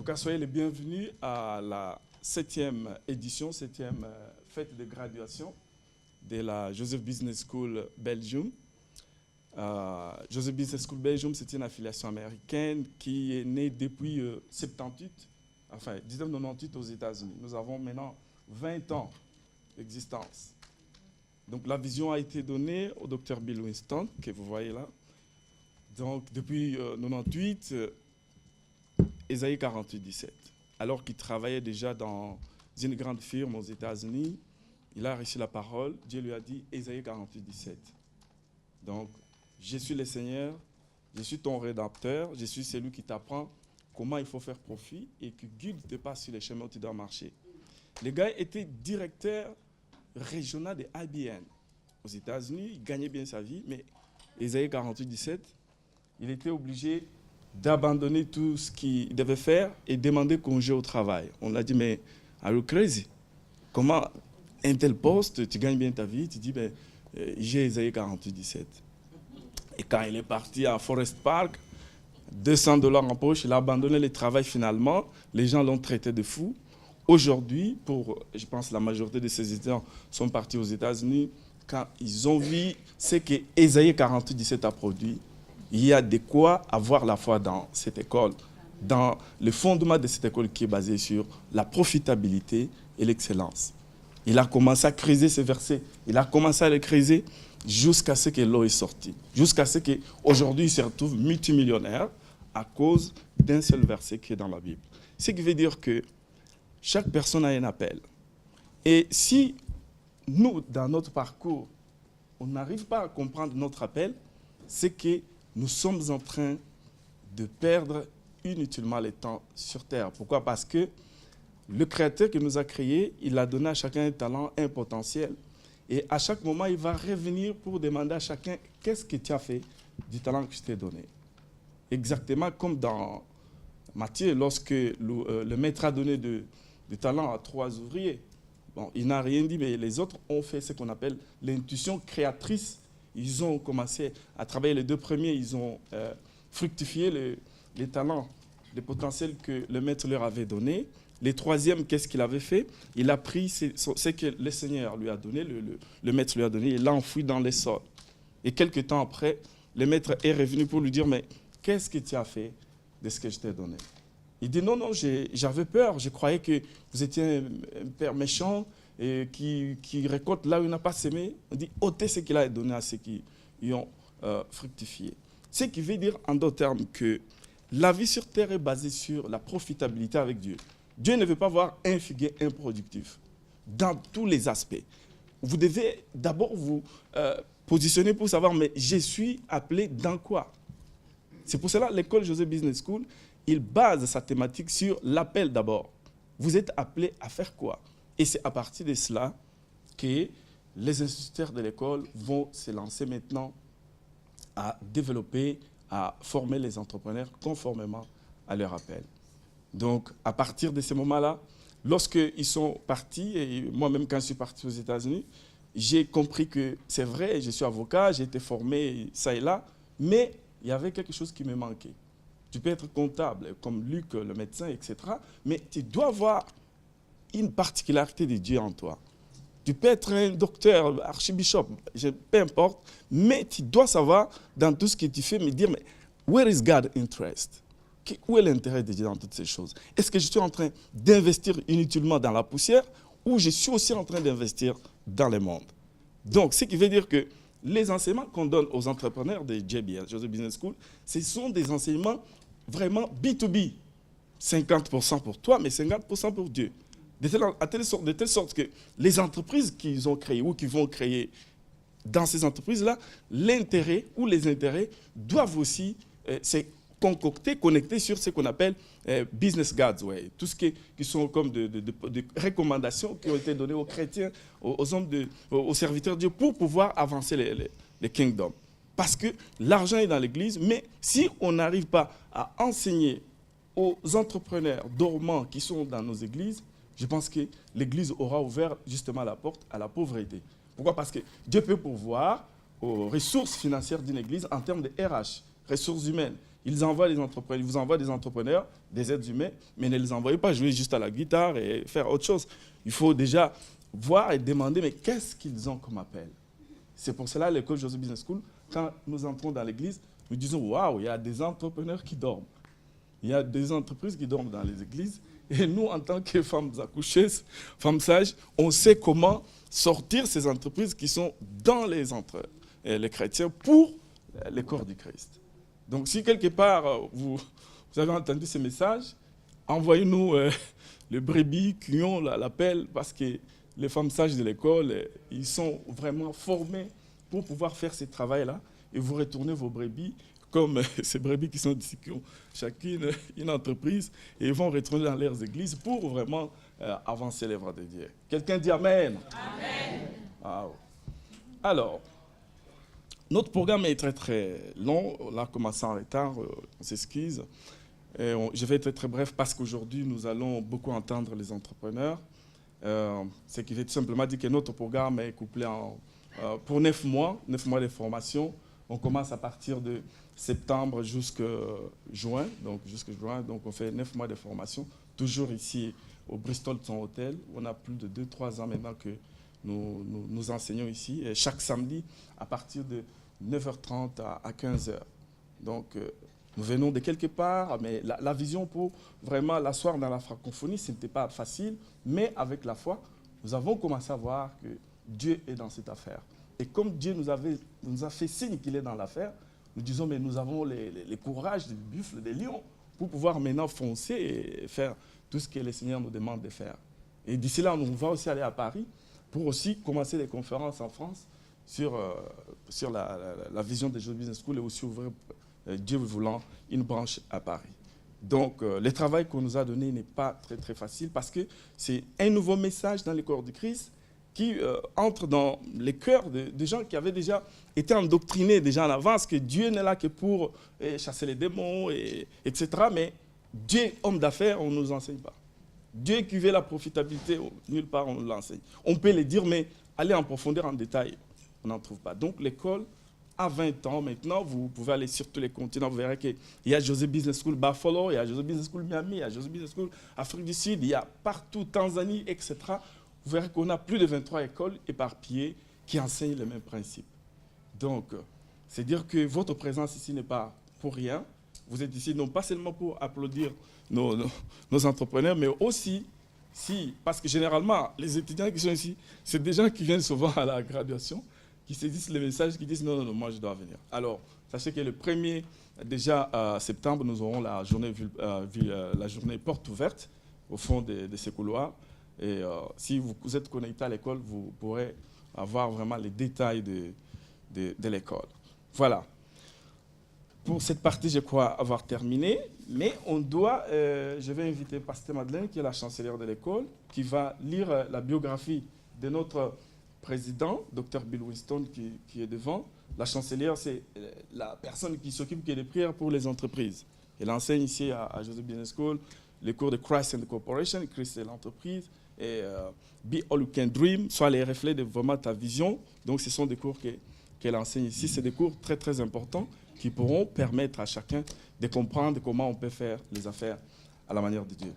tout cas, soyez les bienvenus à la 7e édition, 7e fête de graduation de la Joseph Business School Belgium. Joseph Business School Belgium, c'est une affiliation américaine qui est née depuis 1998 aux États-Unis. Nous avons maintenant 20 ans d'existence. Donc la vision a été donnée au Dr Bill Winston, que vous voyez là. Donc depuis 1998, Ésaïe 48-17. Alors qu'il travaillait déjà dans une grande firme aux États-Unis, il a reçu la parole. Dieu lui a dit Ésaïe 48-17. Donc, je suis le Seigneur, je suis ton rédempteur, je suis celui qui t'apprend comment il faut faire profit et qui guide tes pas sur les chemins où tu dois marcher. Le gars était directeur régional de IBM aux États-Unis. Il gagnait bien sa vie, mais Ésaïe 48-17, il était obligé d'abandonner tout ce qu'il devait faire et demander congé au travail. On l'a dit, mais are you crazy? Comment un tel poste, tu gagnes bien ta vie, tu dis, ben, j'ai Ésaïe 48-17. Et quand il est parti à Forest Park, $200 en poche, il a abandonné le travail finalement. Les gens l'ont traité de fou. Aujourd'hui, je pense la majorité de ces étudiants sont partis aux États-Unis. Quand ils ont vu ce que Ésaïe 48-17 a produit, il y a de quoi avoir la foi dans cette école, dans le fondement de cette école qui est basé sur la profitabilité et l'excellence. Il a commencé à creuser ces versets, il a commencé à les creuser jusqu'à ce que l'eau est sortie, jusqu'à ce qu'aujourd'hui il se retrouve multimillionnaire à cause d'un seul verset qui est dans la Bible. Ce qui veut dire que chaque personne a un appel. Et si nous, dans notre parcours, on n'arrive pas à comprendre notre appel, c'est que nous sommes en train de perdre inutilement le temps sur Terre. Pourquoi? Parce que le Créateur qui nous a créés, il a donné à chacun un talent, un potentiel. Et à chaque moment, il va revenir pour demander à chacun « Qu'est-ce que tu as fait du talent que je t'ai donné ?» Exactement comme dans Matthieu, lorsque le maître a donné du talent à 3 ouvriers. Bon, il n'a rien dit, mais les autres ont fait ce qu'on appelle l'intuition créatrice. Ils ont commencé à travailler. Les 2 premiers, ils ont fructifié les talents, les potentiels que le maître leur avait donné. Les 3e, qu'est-ce qu'il avait fait? Il a pris ce que le Seigneur lui a donné, le maître lui a donné, il l'a enfoui dans les sols. Et quelques temps après, le maître est revenu pour lui dire, mais qu'est-ce que tu as fait de ce que je t'ai donné? Il dit, non, j'avais peur, je croyais que vous étiez un père méchant et qui récolte là où il n'a pas semé. On dit, ôtez ce qu'il a donné à ceux qui y ont fructifié. Ce qui veut dire, en d'autres termes, que la vie sur terre est basée sur la profitabilité avec Dieu. Dieu ne veut pas voir un figuier improductif dans tous les aspects. Vous devez d'abord vous positionner pour savoir, mais je suis appelé dans quoi? C'est pour cela que l'école Joseph Business School, il base sa thématique sur l'appel d'abord. Vous êtes appelé à faire quoi? Et c'est à partir de cela que les instituteurs de l'école vont se lancer maintenant à développer, à former les entrepreneurs conformément à leur appel. Donc, à partir de ce moment-là, lorsqu'ils sont partis, et moi-même quand je suis parti aux États-Unis, j'ai compris que c'est vrai, je suis avocat, j'ai été formé ça et là, mais il y avait quelque chose qui me manquait. Tu peux être comptable, comme Luc, le médecin, etc., mais tu dois avoir une particularité de Dieu en toi. Tu peux être un docteur, archibishop, peu importe, mais tu dois savoir dans tout ce que tu fais, me dire, mais where is God interest? Où est l'intérêt de Dieu dans toutes ces choses? Est-ce que je suis en train d'investir inutilement dans la poussière ou je suis aussi en train d'investir dans le monde? Donc, ce qui veut dire que les enseignements qu'on donne aux entrepreneurs de JBS, Joseph Business School, ce sont des enseignements vraiment B2B. 50% pour toi, mais 50% pour Dieu. De telle sorte que les entreprises qu'ils ont créées ou qui vont créer dans ces entreprises-là, l'intérêt ou les intérêts doivent aussi concocter, connecter sur ce qu'on appelle business God's way. Tout ce qui sont comme de recommandations qui ont été données aux chrétiens, aux hommes, aux serviteurs de Dieu pour pouvoir avancer les kingdoms. Parce que l'argent est dans l'église, mais si on n'arrive pas à enseigner aux entrepreneurs dormants qui sont dans nos églises, je pense que l'église aura ouvert justement la porte à la pauvreté. Pourquoi? Parce que Dieu peut pourvoir aux ressources financières d'une église en termes de RH, ressources humaines. ils envoient des entrepreneurs, ils vous envoient des entrepreneurs, des êtres humains, mais ne les envoyez pas jouer juste à la guitare et faire autre chose. Il faut déjà voir et demander, mais qu'est-ce qu'ils ont comme appel? C'est pour cela, à l'école Joseph Business School, quand nous entrons dans l'église, nous disons, waouh, il y a des entrepreneurs qui dorment. Il y a des entreprises qui dorment dans les églises. Et nous, en tant que femmes accoucheuses, femmes sages, on sait comment sortir ces entreprises qui sont dans les chrétiens pour le corps du Christ. Donc, si quelque part, vous avez entendu ces messages, envoyez-nous les brebis qui ont l'appel, parce que les femmes sages de l'école, ils sont vraiment formés pour pouvoir faire ce travail-là, et vous retournez vos brebis comme ces brebis qui sont d'ici, qui ont chacune une entreprise, et ils vont retourner dans leurs églises pour vraiment avancer l'œuvre de Dieu. Quelqu'un dit Amen. Amen. Wow. Alors, notre programme est très très long. On a commencé en retard, on s'excuse. Je vais être très bref parce qu'aujourd'hui, nous allons beaucoup entendre les entrepreneurs. Ce qui veut tout simplement dire que notre programme est couplé pour 9 mois de formation. On commence à partir de septembre jusqu'à juin. Donc on fait 9 mois de formation, toujours ici au Bristol Ton Hotel. On a plus de 2-3 ans maintenant que nous enseignons ici. Et chaque samedi, à partir de 9h30 à 15h. Donc, nous venons de quelque part, mais la vision pour vraiment l'asseoir dans la francophonie, ce n'était pas facile, mais avec la foi, nous avons commencé à voir que Dieu est dans cette affaire. Et comme Dieu nous a fait signe qu'il est dans l'affaire, nous disons, mais nous avons les courages des buffles, des lions, pour pouvoir maintenant foncer et faire tout ce que le Seigneur nous demande de faire. Et d'ici là, on va aussi aller à Paris pour aussi commencer les conférences en France sur la vision de Joseph Business School et aussi ouvrir, Dieu voulant, une branche à Paris. Donc, le travail qu'on nous a donné n'est pas très, très facile parce que c'est un nouveau message dans le corps du Christ qui entre dans les cœurs des gens qui avaient déjà été endoctrinés déjà en avance, que Dieu n'est là que pour chasser les démons, etc. Mais Dieu, homme d'affaires, on ne nous enseigne pas. Dieu qui veut la profitabilité, nulle part on nous l'enseigne. On peut le dire, mais aller en profondeur, en détail, on n'en trouve pas. Donc l'école a 20 ans maintenant, vous pouvez aller sur tous les continents, vous verrez qu'il y a Joseph Business School Buffalo, il y a Joseph Business School Miami, il y a Joseph Business School Afrique du Sud, il y a partout, Tanzanie, etc. Vous verrez qu'on a plus de 23 écoles éparpillées qui enseignent les mêmes principes. Donc, c'est dire que votre présence ici n'est pas pour rien. Vous êtes ici non pas seulement pour applaudir nos entrepreneurs, mais aussi, parce que généralement, les étudiants qui sont ici, c'est des gens qui viennent souvent à la graduation, qui se disent les messages, qui disent non, moi je dois venir. Alors, sachez que le 1er septembre, nous aurons la journée porte ouverte au fond de ces couloirs. Et si vous êtes connecté à l'école, vous pourrez avoir vraiment les détails de l'école. Voilà. Pour cette partie, je crois avoir terminé. Mais on doit, je vais inviter Pasteur Madeleine, qui est la chancelière de l'école, qui va lire la biographie de notre président, Dr Bill Winston, qui est devant. La chancelière, c'est la personne qui s'occupe des prières pour les entreprises. Elle enseigne ici à Joseph Business School les cours de Christ and Corporation, Christ et l'entreprise, et Be All You Can Dream, soit les reflets de vraiment ta vision. Donc ce sont des cours qu'elle enseigne ici. C'est des cours très très importants qui pourront permettre à chacun de comprendre comment on peut faire les affaires à la manière de Dieu.